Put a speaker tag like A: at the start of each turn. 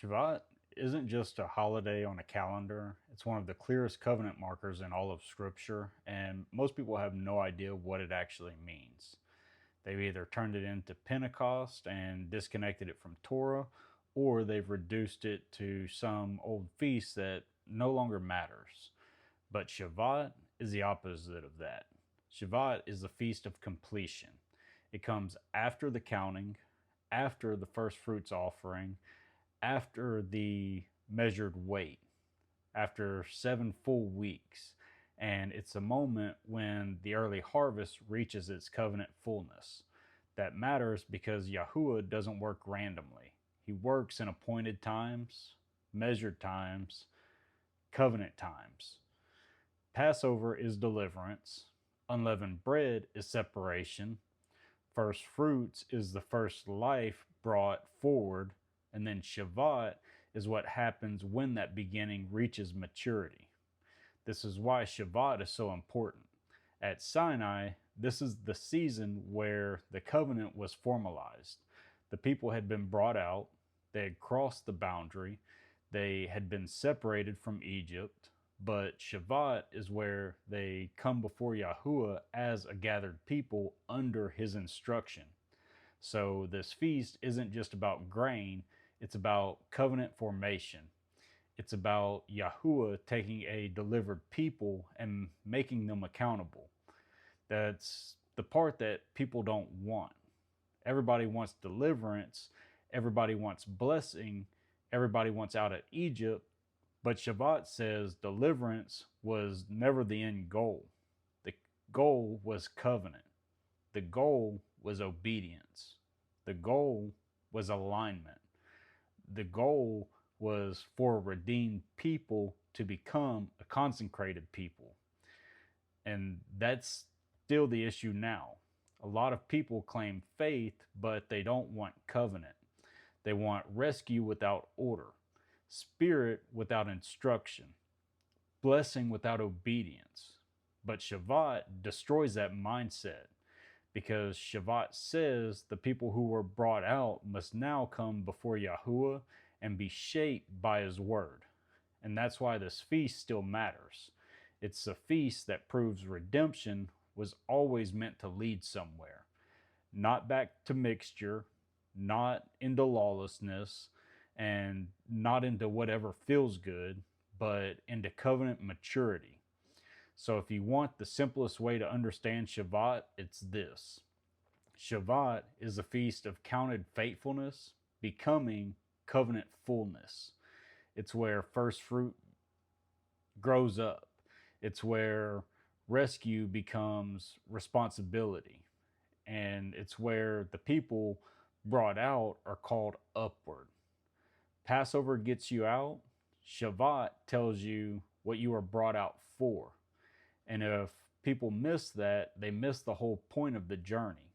A: Shavuot isn't just a holiday on a calendar, it's one of the clearest covenant markers in all of Scripture, and most people have no idea what it actually means. They've either turned it into Pentecost and disconnected it from Torah, or they've reduced it to some old feast that no longer matters. But Shavuot is the opposite of that. Shavuot is the feast of completion. It comes after the counting, after the first fruits offering, after the measured weight, after 7 full weeks. And it's a moment when the early harvest reaches its covenant fullness. That matters because Yahuwah doesn't work randomly. He works in appointed times, measured times, covenant times. Passover is deliverance. Unleavened bread is separation. First fruits is the first life brought forward. And then Shavuot is what happens when that beginning reaches maturity. This is why Shavuot is so important. At Sinai, this is the season where the covenant was formalized. The people had been brought out, they had crossed the boundary, they had been separated from Egypt, but Shavuot is where they come before Yahuwah as a gathered people under his instruction. So this feast isn't just about grain, it's about covenant formation. It's about Yahuwah taking a delivered people and making them accountable. That's the part that people don't want. Everybody wants deliverance, everybody wants blessing, everybody wants out of Egypt, but Shabbat says deliverance was never the end goal. The goal was covenant. The goal was obedience. The goal was alignment. The goal was for redeemed people to become a consecrated people. And that's still the issue now. A lot of people claim faith, but they don't want covenant. They want rescue without order, spirit without instruction, blessing without obedience. But Shavuot destroys that mindset because Shavuot says the people who were brought out must now come before Yahuwah and be shaped by his word. And that's why this feast still matters. It's a feast that proves redemption was always meant to lead somewhere, not back to mixture, not into lawlessness, and not into whatever feels good, but into covenant maturity. So if you want the simplest way to understand Shavuot, it's this. Shavuot is a feast of counted faithfulness becoming covenant fullness. It's where first fruit grows up. It's where rescue becomes responsibility. And it's where the people brought out are called upward. Passover gets you out. Shavuot tells you what you were brought out for. And if people miss that, they miss the whole point of the journey.